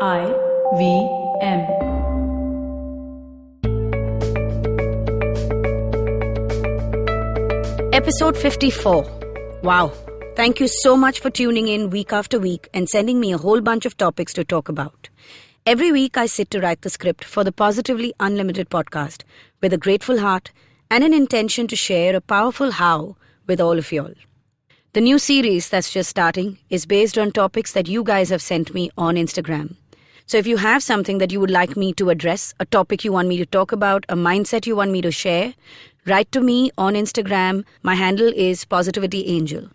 IVM. Episode 54. Wow. Thank you so much for tuning in week after week and sending me a whole bunch of topics to talk about. Every week I sit to write the script for the Positively Unlimited podcast with a grateful heart and an intention to share a powerful how with all of y'all. The new series that's just starting is based on topics that you guys have sent me on Instagram. So if you have something that you would like me to address, a topic you want me to talk about, a mindset you want me to share, write to me on Instagram. My handle is Positivity Angel.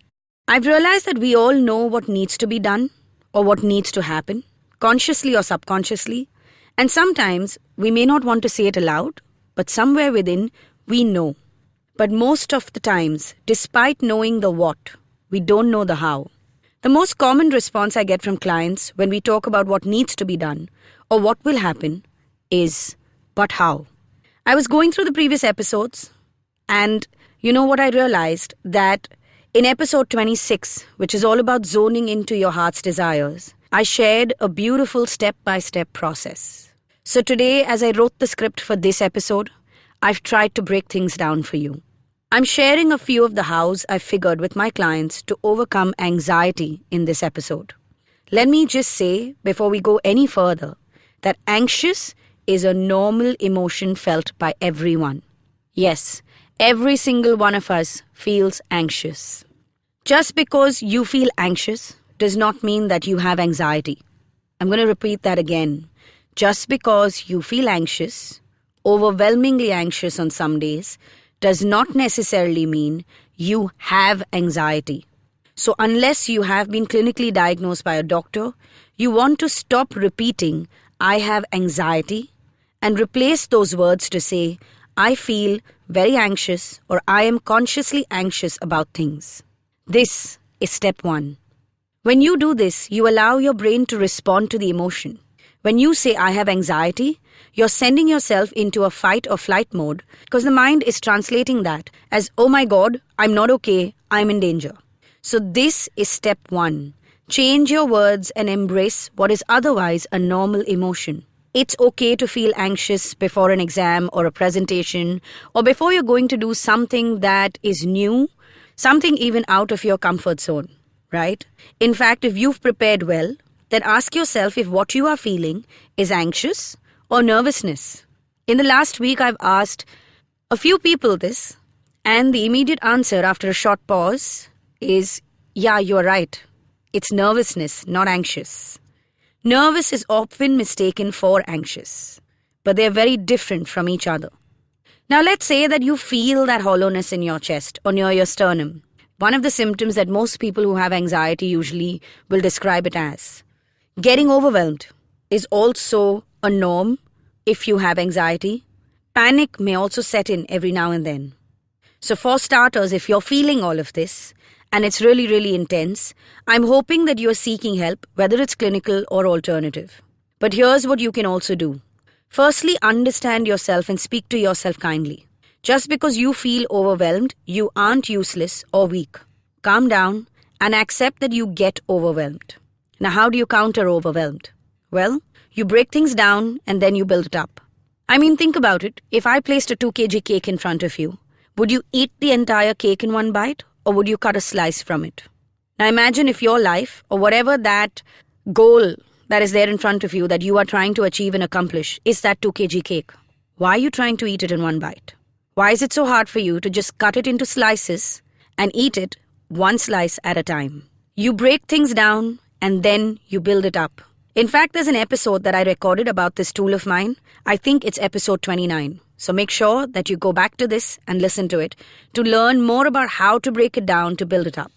I've realized that we all know what needs to be done or what needs to happen, consciously or subconsciously. And sometimes we may not want to say it aloud, but somewhere within we know. But most of the times, despite knowing the what, we don't know the how. The most common response I get from clients when we talk about what needs to be done or what will happen is, but how? I was going through the previous episodes and you know what I realized? That in episode 26, which is all about zoning into your heart's desires, I shared a beautiful step-by-step process. So today, as I wrote the script for this episode, I've tried to break things down for you. I'm sharing a few of the hows I figured with my clients to overcome anxiety in this episode. Let me just say, before we go any further, that anxious is a normal emotion felt by everyone. Yes, every single one of us feels anxious. Just because you feel anxious does not mean that you have anxiety. I'm going to repeat that again. Just because you feel anxious, overwhelmingly anxious on some days, does not necessarily mean you have anxiety. So unless you have been clinically diagnosed by a doctor, you want to stop repeating, I have anxiety, and replace those words to say, I feel very anxious or I am consciously anxious about things. This is step 1. When you do this, you allow your brain to respond to the emotion. When you say, I have anxiety, you're sending yourself into a fight or flight mode because the mind is translating that as, oh my God, I'm not okay, I'm in danger. So this is step 1. Change your words and embrace what is otherwise a normal emotion. It's okay to feel anxious before an exam or a presentation or before you're going to do something that is new, something even out of your comfort zone, right? In fact, if you've prepared well, then ask yourself if what you are feeling is anxious or nervousness. In the last week, I've asked a few people this, and the immediate answer after a short pause is, yeah, you're right. It's nervousness, not anxious. Nervous is often mistaken for anxious, but they're very different from each other. Now, let's say that you feel that hollowness in your chest or near your sternum. One of the symptoms that most people who have anxiety usually will describe it as. Getting overwhelmed is also a norm if you have anxiety. Panic may also set in every now and then. So for starters, if you're feeling all of this and it's really, really intense, I'm hoping that you're seeking help, whether it's clinical or alternative. But here's what you can also do. Firstly, understand yourself and speak to yourself kindly. Just because you feel overwhelmed, you aren't useless or weak. Calm down and accept that you get overwhelmed. Now, how do you counter overwhelmed? Well, you break things down and then you build it up. I mean, think about it. If I placed a 2 kg cake in front of you, would you eat the entire cake in one bite or would you cut a slice from it? Now, imagine if your life or whatever that goal that is there in front of you that you are trying to achieve and accomplish is that 2 kg cake. Why are you trying to eat it in one bite? Why is it so hard for you to just cut it into slices and eat it one slice at a time? You break things down and then you build it up. In fact, there's an episode that I recorded about this tool of mine. I think it's episode 29. So make sure that you go back to this and listen to it to learn more about how to break it down to build it up.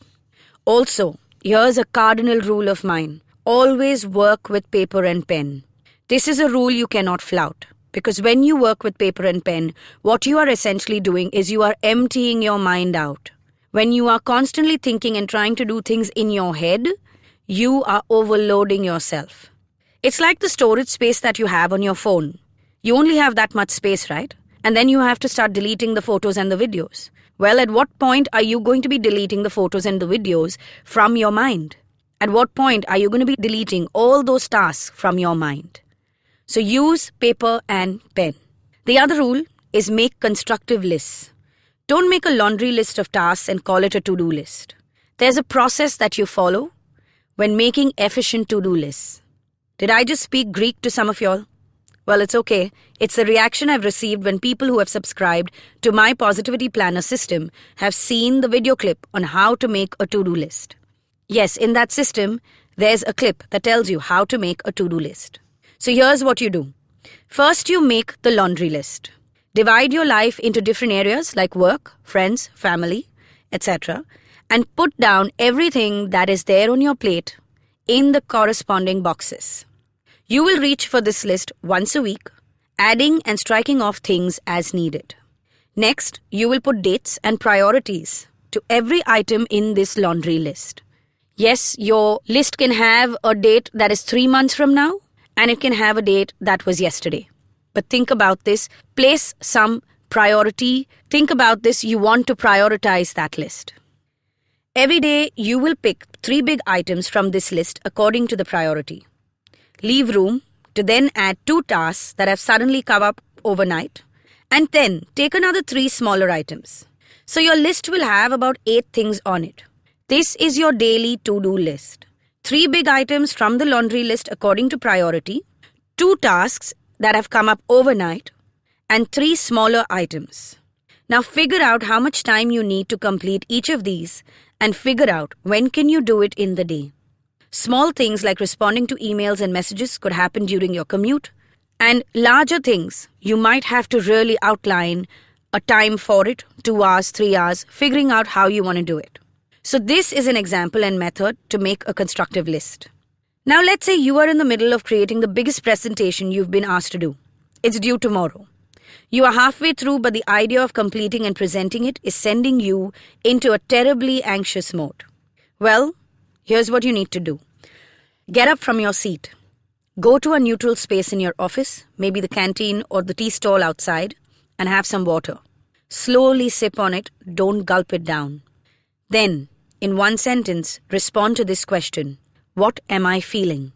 Also, here's a cardinal rule of mine. Always work with paper and pen. This is a rule you cannot flout. Because when you work with paper and pen, what you are essentially doing is you are emptying your mind out. When you are constantly thinking and trying to do things in your head, you are overloading yourself. It's like the storage space that you have on your phone. You only have that much space, right? And then you have to start deleting the photos and the videos. Well, at what point are you going to be deleting the photos and the videos from your mind? At what point are you going to be deleting all those tasks from your mind? So use paper and pen. The other rule is make constructive lists. Don't make a laundry list of tasks and call it a to-do list. There's a process that you follow when making efficient to-do lists. Did I just speak Greek to some of y'all? Well, it's okay. It's the reaction I've received when people who have subscribed to my Positivity Planner system have seen the video clip on how to make a to-do list. Yes, in that system, there's a clip that tells you how to make a to-do list. So here's what you do. First, you make the laundry list. Divide your life into different areas like work, friends, family, etc. and put down everything that is there on your plate in the corresponding boxes. You will reach for this list once a week, adding and striking off things as needed. Next, you will put dates and priorities to every item in this laundry list. Yes, your list can have a date that is 3 months from now, and it can have a date that was yesterday. But think about this. Place some priority. Think about this. You want to prioritize that list. Every day, you will pick 3 big items from this list according to the priority. Leave room to then add 2 tasks that have suddenly come up overnight, and then take another 3 smaller items. So your list will have about 8 things on it. This is your daily to-do list. 3 big items from the laundry list according to priority, 2 tasks that have come up overnight, and 3 smaller items. Now figure out how much time you need to complete each of these and figure out when can you do it in the day. Small things like responding to emails and messages could happen during your commute, and larger things you might have to really outline a time for it, 2 hours, 3 hours, figuring out how you want to do it. So this is an example and method to make a constructive list. Now let's say you are in the middle of creating the biggest presentation you've been asked to do. It's due tomorrow. You are halfway through, but the idea of completing and presenting it is sending you into a terribly anxious mode. Well, here's what you need to do. Get up from your seat. Go to a neutral space in your office, maybe the canteen or the tea stall outside, and have some water. Slowly sip on it, don't gulp it down. Then, in one sentence, respond to this question. What am I feeling?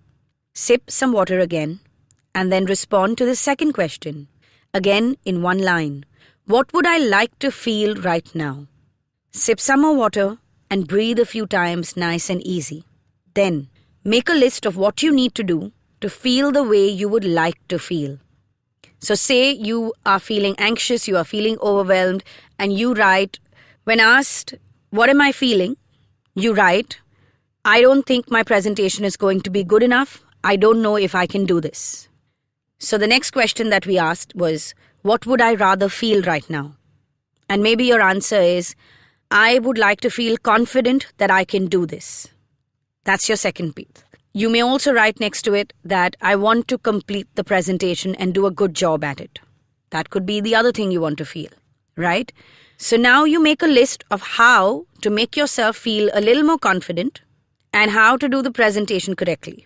Sip some water again, and then respond to the second question. Again, in one line. What would I like to feel right now? Sip some more water and breathe a few times nice and easy. Then, make a list of what you need to do to feel the way you would like to feel. So say you are feeling anxious, you are feeling overwhelmed, and you write, when asked, what am I feeling? You write, I don't think my presentation is going to be good enough. I don't know if I can do this. So the next question that we asked was, what would I rather feel right now? And maybe your answer is, I would like to feel confident that I can do this. That's your second piece. You may also write next to it that I want to complete the presentation and do a good job at it. That could be the other thing you want to feel, right? So now you make a list of how to make yourself feel a little more confident and how to do the presentation correctly.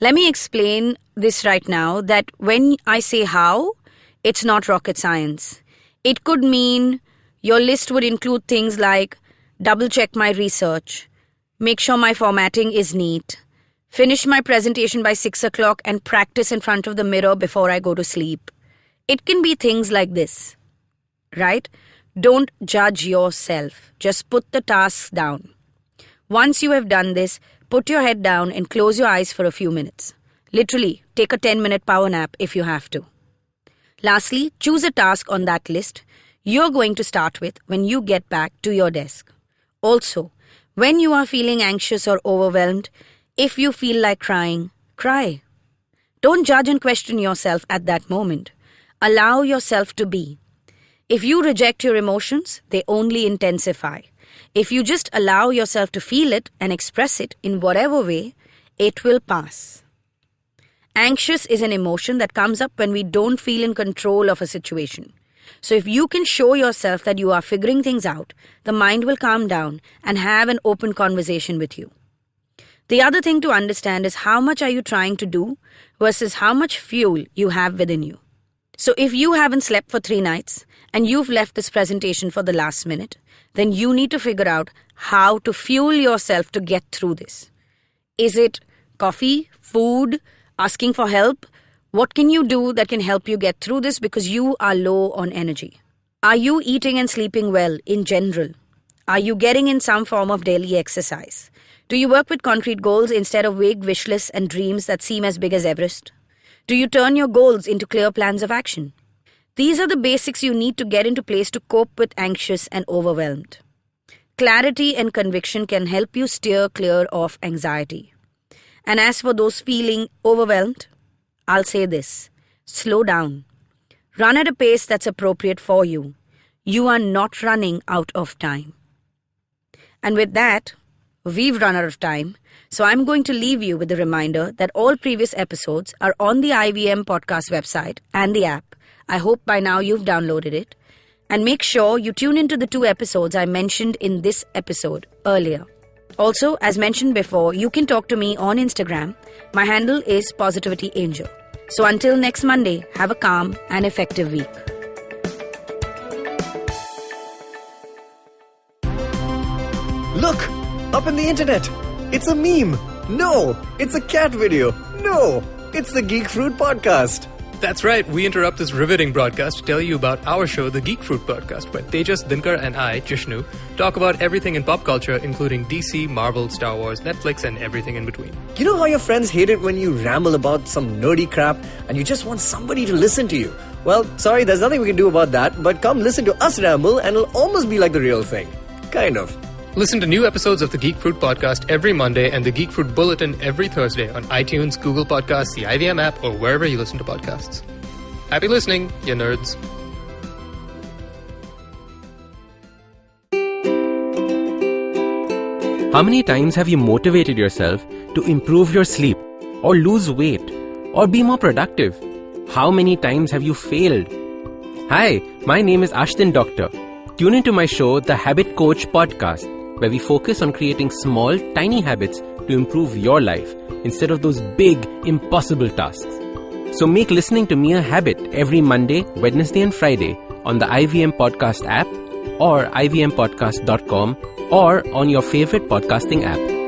Let me explain this right now that when I say how, it's not rocket science. It could mean your list would include things like double check my research, make sure my formatting is neat, finish my presentation by 6 o'clock and practice in front of the mirror before I go to sleep. It can be things like this, right? Don't judge yourself. Just put the tasks down. Once you have done this, put your head down and close your eyes for a few minutes. Literally, take a 10-minute power nap if you have to. Lastly, choose a task on that list you're going to start with when you get back to your desk. Also, when you are feeling anxious or overwhelmed, if you feel like crying, cry. Don't judge and question yourself at that moment. Allow yourself to be. If you reject your emotions, they only intensify. If you just allow yourself to feel it and express it in whatever way, it will pass. Anxious is an emotion that comes up when we don't feel in control of a situation. So if you can show yourself that you are figuring things out, the mind will calm down and have an open conversation with you. The other thing to understand is how much are you trying to do versus how much fuel you have within you. So if you haven't slept for 3 nights and you've left this presentation for the last minute, then you need to figure out how to fuel yourself to get through this. Is it coffee, food, asking for help? What can you do that can help you get through this because you are low on energy? Are you eating and sleeping well in general? Are you getting in some form of daily exercise? Do you work with concrete goals instead of vague wish lists and dreams that seem as big as Everest? Do you turn your goals into clear plans of action? These are the basics you need to get into place to cope with anxious and overwhelmed. Clarity and conviction can help you steer clear of anxiety. And as for those feeling overwhelmed, I'll say this: slow down. Run at a pace that's appropriate for you. You are not running out of time. And with that, we've run out of time, so I'm going to leave you with the reminder that all previous episodes are on the IVM podcast website and the app. I hope by now you've downloaded it. And make sure you tune into the 2 episodes I mentioned in this episode earlier. Also, as mentioned before, you can talk to me on Instagram. My handle is PositivityAngel. So until next Monday, have a calm and effective week. Look! Up in the internet! It's a meme! No! It's a cat video! No! It's the Geek Fruit Podcast! That's right, we interrupt this riveting broadcast to tell you about our show, the Geek Fruit Podcast, where Tejas, Dinkar and I, Jishnu, talk about everything in pop culture, including DC, Marvel, Star Wars, Netflix, and everything in between. You know how your friends hate it when you ramble about some nerdy crap and you just want somebody to listen to you? Well, sorry, there's nothing we can do about that, but come listen to us ramble and it'll almost be like the real thing. Kind of. Listen to new episodes of the Geek Fruit Podcast every Monday and the Geek Fruit Bulletin every Thursday on iTunes, Google Podcasts, the IVM app, or wherever you listen to podcasts. Happy listening, you nerds. How many times have you motivated yourself to improve your sleep, or lose weight, or be more productive? How many times have you failed? Hi, my name is Ashton Doctor. Tune into my show, The Habit Coach Podcast, where we focus on creating small, tiny habits to improve your life instead of those big, impossible tasks. So make listening to me a habit every Monday, Wednesday and Friday on the IVM Podcast app or ivmpodcast.com or on your favorite podcasting app.